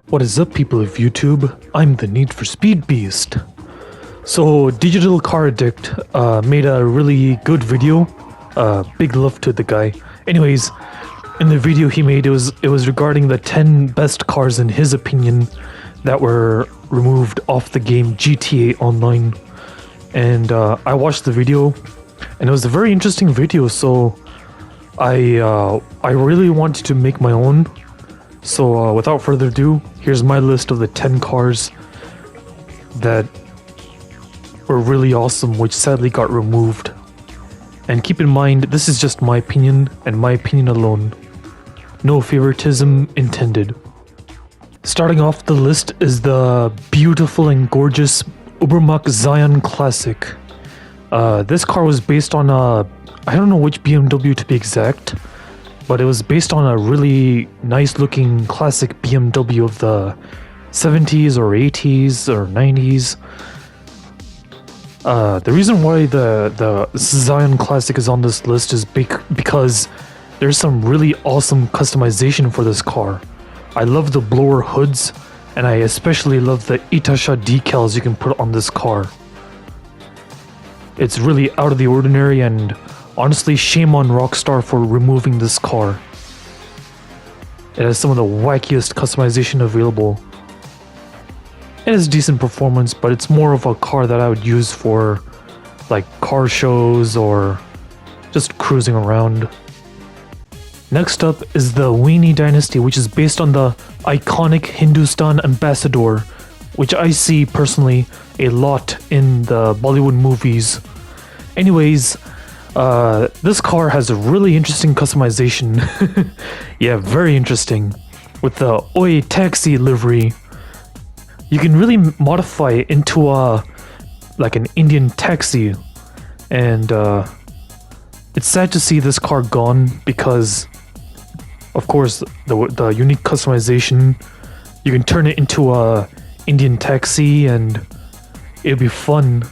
What is up, people of YouTube? I'm the Need for Speed Beast. So, Digital Car Addict made a really good video. Big love to the guy. Anyways, in the video he made, it was regarding the 10 best cars in his opinion that were removed off the game GTA Online. And I watched the video, and it was a very interesting video. So, I really wanted to make my own. So without further ado, here's my list of the 10 cars that were really awesome, which sadly got removed. And keep in mind, this is just my opinion, and my opinion alone. No favoritism intended. Starting off the list is the beautiful and gorgeous Ubermacht Zion Classic. This car was based on I don't know which BMW to be exact, but it was based on a really nice looking classic BMW of the 70s or 80s or 90s. The reason why the Zion Classic is on this list is because there's some really awesome customization for this car. I love the blower hoods, and I especially love the Itasha decals you can put on this car. It's really out of the ordinary, and honestly, shame on Rockstar for removing this car. It has some of the wackiest customization available. It has decent performance, but it's more of a car that I would use for like car shows or just cruising around. Next up is the Weenie Dynasty, which is based on the iconic Hindustan Ambassador, which I see personally a lot in the Bollywood movies. Anyways, this car has a really interesting customization. Yeah, very interesting. With the Oi Taxi livery, you can really modify it into like an Indian taxi. And it's sad to see this car gone because, of course, the unique customization. You can turn it into a Indian taxi, and it'll be fun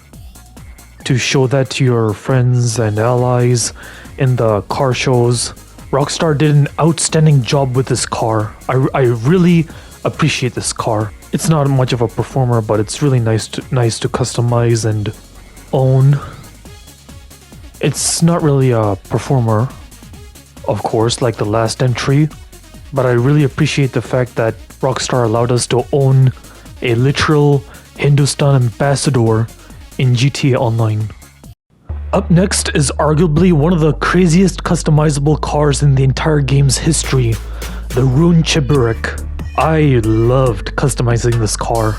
to show that to your friends and allies in the car shows. Rockstar did an outstanding job with this car. I really appreciate this car. It's not much of a performer, but it's really nice to customize and own. It's not really a performer, of course, like the last entry, but I really appreciate the fact that Rockstar allowed us to own a literal Hindustan Ambassador in GTA Online. Up next is arguably one of the craziest customizable cars in the entire game's history, the Rune Cheburick. I loved customizing this car.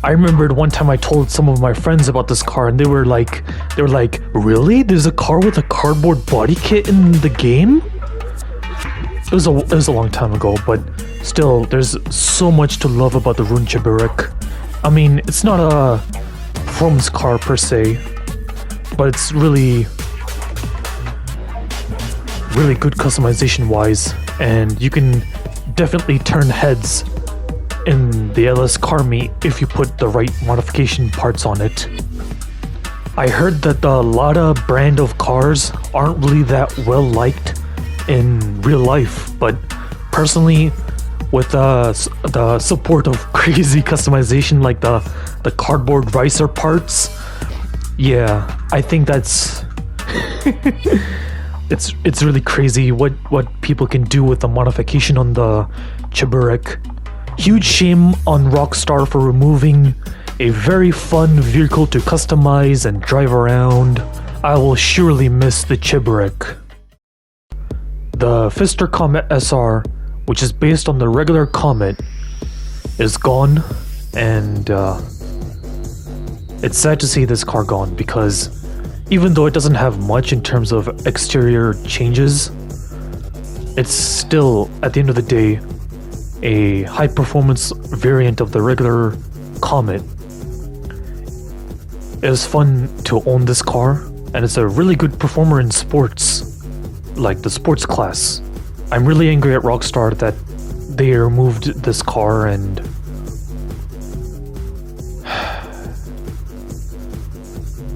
I remembered one time I told some of my friends about this car, and they were like, really? There's a car with a cardboard body kit in the game? It was a long time ago, but still, there's so much to love about the Rune Cheburick. I mean, it's not a performance car per se, but it's really good customization wise, and you can definitely turn heads in the LS car meet if you put the right modification parts on it. I heard that the Lada brand of cars aren't really that well liked in real life, but personally, with the support of crazy customization like the cardboard ricer parts, yeah, I think that's it's really crazy what people can do with the modification on the Cheburick. Huge shame on Rockstar for removing a very fun vehicle to customize and drive around. I will surely miss the Cheburick. The Pfister Comet SR, which is based on the regular Comet, is gone, and it's sad to see this car gone because even though it doesn't have much in terms of exterior changes, it's still, at the end of the day, a high performance variant of the regular Comet. It was fun to own this car, and it's a really good performer in sports, like the sports class. I'm really angry at Rockstar that they removed this car, and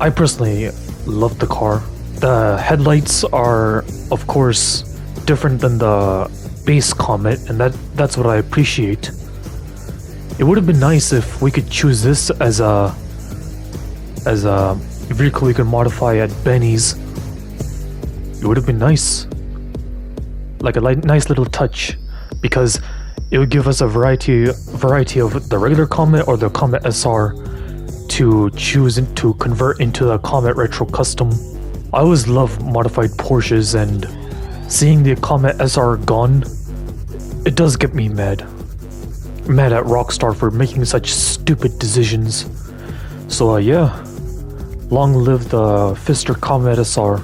I personally love the car. The headlights are, of course, different than the base Comet, and that's what I appreciate. It would have been nice if we could choose this as a vehicle we could modify at Benny's. It would have been nice, like a nice little touch, because it would give us a variety of the regular Comet or the Comet SR to choose to convert into the Comet Retro Custom. I always love modified Porsches, and seeing the Comet SR gone, it does get me mad. Mad at Rockstar for making such stupid decisions. So yeah, long live the Pfister Comet SR.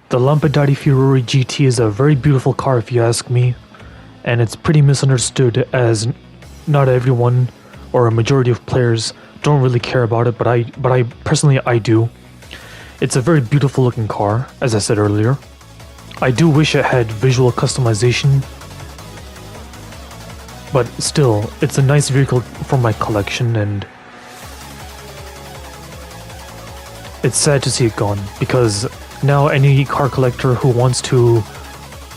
The Lampadati Furore GT is a very beautiful car if you ask me, and it's pretty misunderstood as not everyone or a majority of players don't really care about it, but I personally do. It's a very beautiful looking car, as I said earlier. I do wish it had visual customization, but still, it's a nice vehicle for my collection, and it's sad to see it gone, because now any car collector who wants to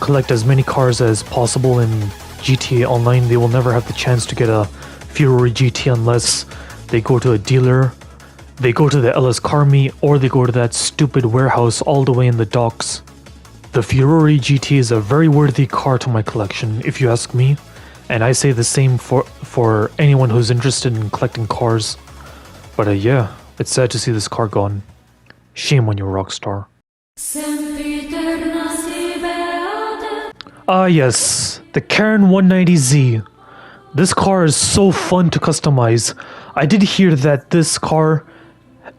collect as many cars as possible in GTA Online, they will never have the chance to get a Furore GT unless they go to a dealer, they go to the LS Car Meet, or they go to that stupid warehouse all the way in the docks. The Furore GT is a very worthy car to my collection, if you ask me. And I say the same for anyone who's interested in collecting cars. But yeah, it's sad to see this car gone. Shame on you, Rockstar. Ah yes, the Karin 190Z. This car is so fun to customize. I did hear that this car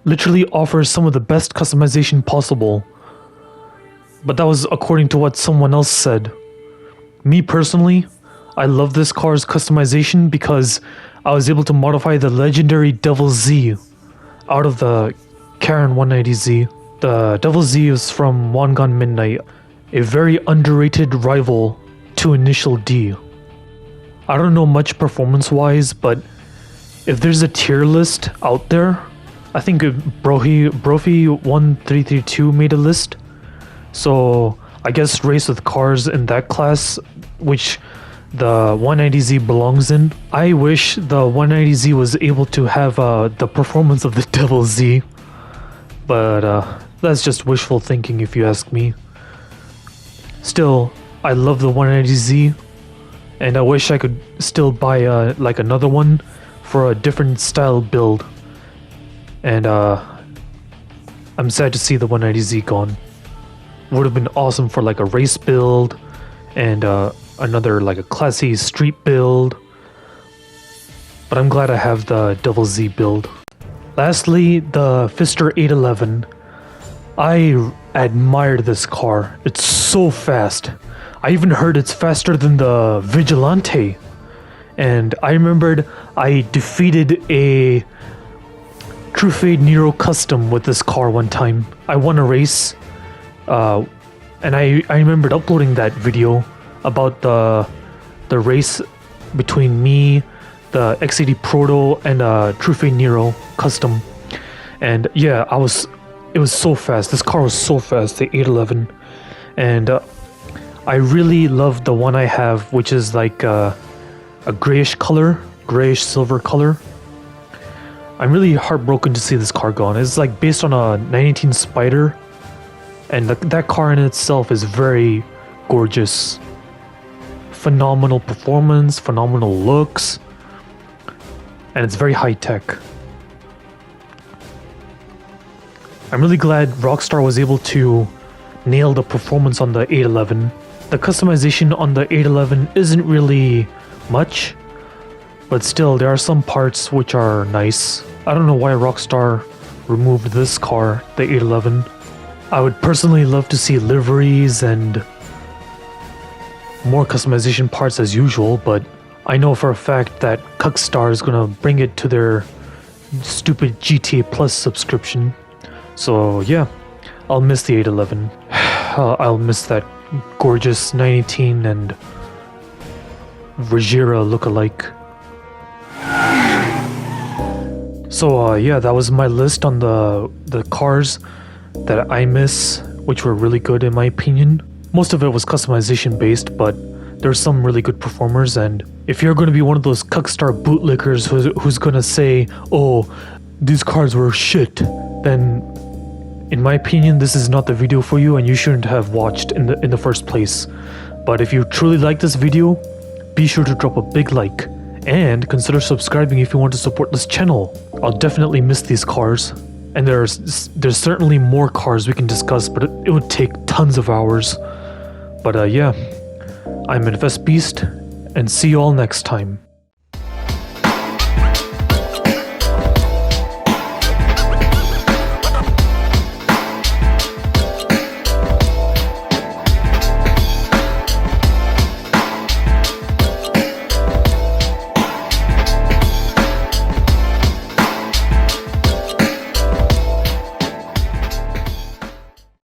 literally offers some of the best customization possible. But that was according to what someone else said. Me personally, I love this car's customization because I was able to modify the legendary Devil Z out of the Karin 190Z. The Devil Z is from Wangan Midnight, a very underrated rival to Initial D. I don't know much performance-wise, but if there's a tier list out there, I think Brophy1332 made a list. So I guess race with cars in that class, which the 190Z belongs in. I wish the 190Z was able to have the performance of the Devil Z, but that's just wishful thinking if you ask me. Still, I love the 190Z, and I wish I could still buy like another one for a different style build. And I'm sad to see the 190Z gone. Would have been awesome for like a race build and another like a classy street build, but I'm glad I have the Devil Z build. Lastly, the Pfister 811. I admired this car. It's so fast. I even heard it's faster than the Vigilante, and I remembered I defeated a True Fade Nero Custom with this car one time. I won a race, and I remembered uploading that video about the race between me, the XAD Proto, and True Fade Nero Custom. And yeah, it was so fast. This car was so fast, the 811. And I really love the one I have, which is like a grayish color, grayish silver color. I'm really heartbroken to see this car gone. It's like based on a 918 Spider, and that car in itself is very gorgeous. Phenomenal performance, phenomenal looks, and it's very high tech. I'm really glad Rockstar was able to nail the performance on the 811. The customization on the 811 isn't really much, but still there are some parts which are nice. I don't know why Rockstar removed this car, the 811. I would personally love to see liveries and more customization parts as usual, but I know for a fact that Cuckstar is gonna bring it to their stupid GTA Plus subscription. So yeah, I'll miss the 811. I'll miss that gorgeous 918 and Regera look-alike. So yeah, that was my list on the cars that I miss, which were really good in my opinion. Most of it was customization based, but there's some really good performers, and If you're gonna be one of those Cuckstar bootlickers who's gonna say, oh, these cars were shit, then in my opinion, this is not the video for you and you shouldn't have watched in the first place. But if you truly like this video, be sure to drop a big like and consider subscribing if you want to support this channel. I'll definitely miss these cars. And there's certainly more cars we can discuss, but it would take tons of hours. But yeah, I'm Infest Beast, and see you all next time.